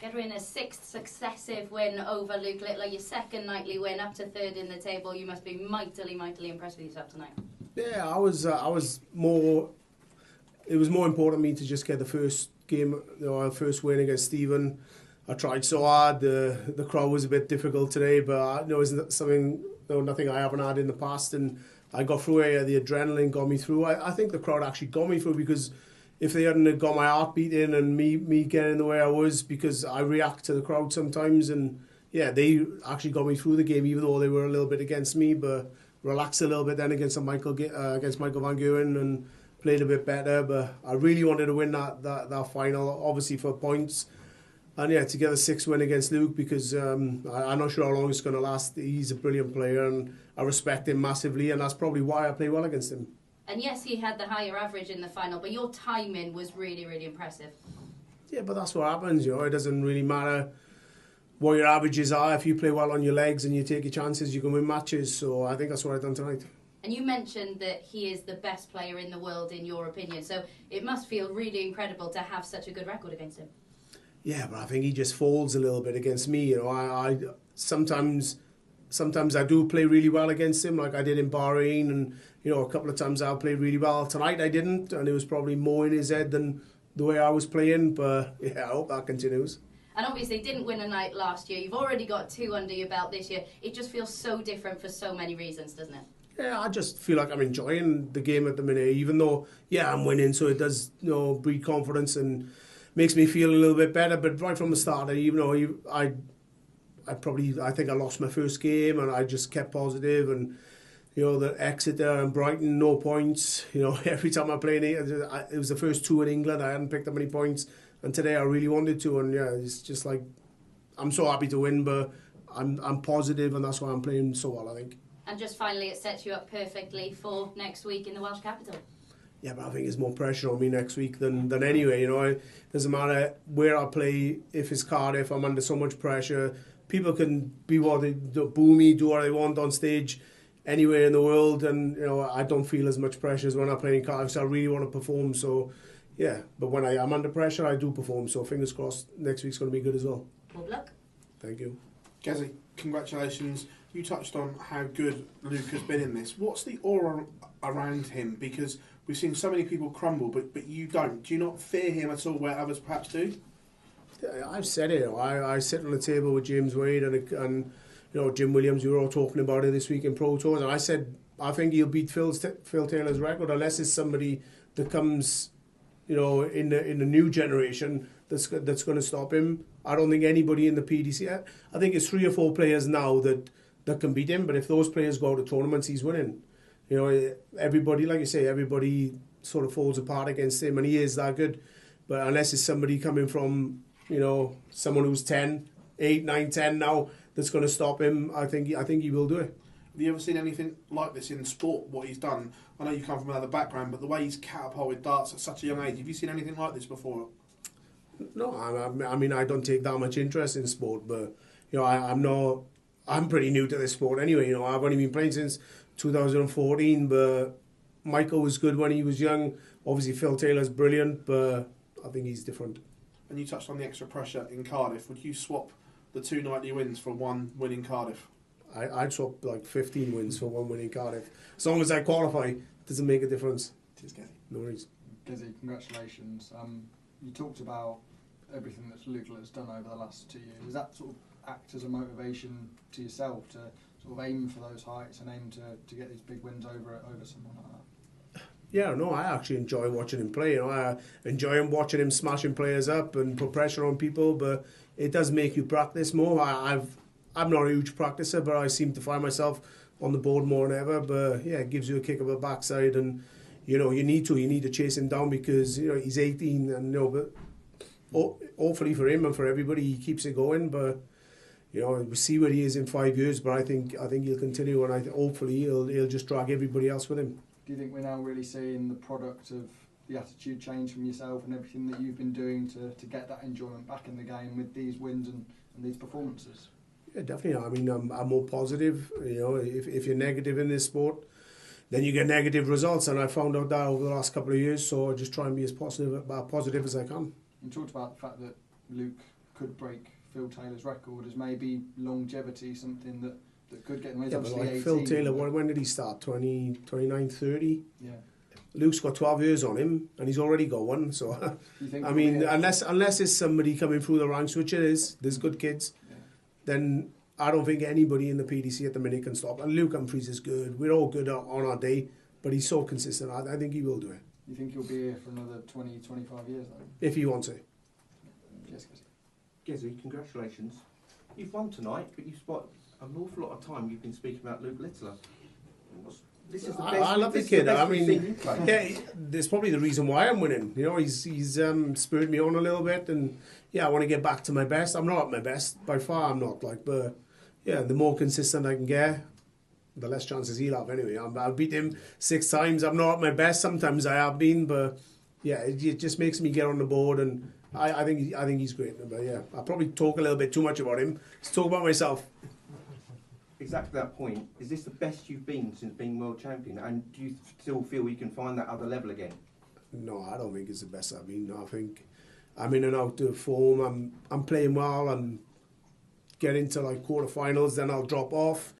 Gerwyn, a sixth successive win over Luke Littler, your second nightly win, up to third in the table. You must be mightily, mightily impressed with yourself tonight. Yeah, I was more. It was more important to me to just get the first game, first win against Stephen. I tried so hard. The crowd was a bit difficult today, but it's something, nothing I haven't had in the past, and I got through it. The adrenaline got me through. I think the crowd actually got me through, because if they hadn't got my heart beating and me getting the way I was, because I react to the crowd sometimes, and yeah, they actually got me through the game, even though they were a little bit against me, but relaxed a little bit then against Michael van Gerwen and played a bit better. But I really wanted to win that final, obviously for points, and yeah, to get a 6th win against Luke, because I'm not sure how long it's going to last. He's a brilliant player and I respect him massively, and that's probably why I play well against him. And yes, he had the higher average in the final, but your timing was really, really impressive. Yeah, but that's what happens, It doesn't really matter what your averages are. If you play well on your legs and you take your chances, you can win matches. So I think that's what I've done tonight. And you mentioned that he is the best player in the world, in your opinion. So it must feel really incredible to have such a good record against him. Yeah, but I think he just folds a little bit against me. I sometimes I do play really well against him, like I did in Bahrain, and a couple of times I'll play really well. Tonight I didn't, and it was probably more in his head than the way I was playing. But yeah, I hope that continues. And obviously didn't win a night last year. You've already got 2 under your belt this year. It just feels so different for so many reasons, doesn't it? Yeah, I just feel like I'm enjoying the game at the minute, even though, yeah, I'm winning, so it does, breed confidence and makes me feel a little bit better. But right from the start, even though I think I lost my first game, and I just kept positive, and the Exeter and Brighton, no points. Every time I played it was the first 2 in England. I hadn't picked up any points, and today I really wanted to. And yeah, it's just like, I'm so happy to win, but I'm positive, and that's why I'm playing so well, I think. And just finally, it sets you up perfectly for next week in the Welsh capital. Yeah, but I think there's more pressure on me next week than anyway. It doesn't matter where I play. If it's Cardiff, I'm under so much pressure. People can be boo me, do what they want on stage anywhere in the world, and I don't feel as much pressure as when I play in Cardiff, so I really want to perform. So yeah, but when I am under pressure, I do perform. So fingers crossed, next week's going to be good as well. Good luck. Thank you. Gezi, congratulations. You touched on how good Luke has been in this. What's the aura around him? Because we've seen so many people crumble, but you don't. Do you not fear him at all where others perhaps do? I've said it. I sit on the table with James Wade and Jim Williams. We were all talking about it this week in Pro Tours, and I said I think he'll beat Phil Taylor's record, unless it's somebody that comes, in the new generation that's going to stop him. I don't think anybody in the PDC. I think it's 3 or 4 players now that can beat him. But if those players go to tournaments, he's winning. Everybody, like you say, everybody sort of falls apart against him, and he is that good. But unless it's somebody coming from, someone who's 10, 8, 9, 10 now that's going to stop him, I think he will do it. Have you ever seen anything like this in sport, what he's done? I know you come from another background, but the way he's catapulted darts at such a young age, have you seen anything like this before? No, I mean, I don't take that much interest in sport, but, I'm pretty new to this sport anyway. I've only been playing since 2014, but Michael was good when he was young. Obviously, Phil Taylor's brilliant, but I think he's different. And you touched on the extra pressure in Cardiff. Would you swap the 2 nightly wins for 1 win in Cardiff? I'd swap like 15 wins for 1 win in Cardiff. As long as I qualify, it doesn't make a difference. Cheers, Gezi. No worries. Gezi, congratulations. You talked about everything that Luke has done over the last 2 years. Does that sort of act as a motivation to yourself to sort of aim for those heights and aim to get these big wins over someone like that? Yeah, no, I actually enjoy watching him play. I enjoy watching him smashing players up and put pressure on people, but it does make you practice more. I'm not a huge practicer, but I seem to find myself on the board more than ever. But yeah, it gives you a kick of the backside, and you need to chase him down, because he's 18, and but hopefully for him and for everybody, he keeps it going. But we'll see where he is in 5 years. But I think he'll continue, and hopefully he'll just drag everybody else with him. Do you think we're now really seeing the product of the attitude change from yourself and everything that you've been doing to get that enjoyment back in the game with these wins and these performances? Yeah, definitely. I mean, I'm more positive. If you're negative in this sport, then you get negative results, and I found out that over the last couple of years. So I just try and be as positive as I can. You talked about the fact that Luke could break Phil Taylor's record? Is maybe longevity something that could get him? Yeah, but like Phil Taylor, when did he start? 29, 30? Yeah. Luke's got 12 years on him, and he's already got one. So, You think I mean, unless there's somebody coming through the ranks, which it is, there's good kids, then I don't think anybody in the PDC at the minute can stop. And Luke Humphries is good. We're all good on our day, but he's so consistent. I think he will do it. You think he'll be here for another 20, 25 years, though? If he wants it. Yes, Gizzy, congratulations. You've won tonight, but you've spent an awful lot of time you've been speaking about Luke Littler. This is the best, I love the this is kid. best I we've mean, seen you play. yeah, there's probably the reason why I'm winning. You know, he's spurred me on a little bit, and yeah, I want to get back to my best. I'm not at my best by far. I'm not but yeah, the more consistent I can get, the less chances he'll have. Anyway, I've beat him 6 times. I'm not at my best. Sometimes I have been, but yeah, it just makes me get on the board, and I think he's great. But yeah, I probably talk a little bit too much about him. Let's talk about myself. Exactly that point. Is this the best you've been since being world champion? And do you still feel you can find that other level again? No, I don't think it's the best I've been. I think I'm in and out of form. I'm playing well. I'm getting to like quarterfinals, then I'll drop off.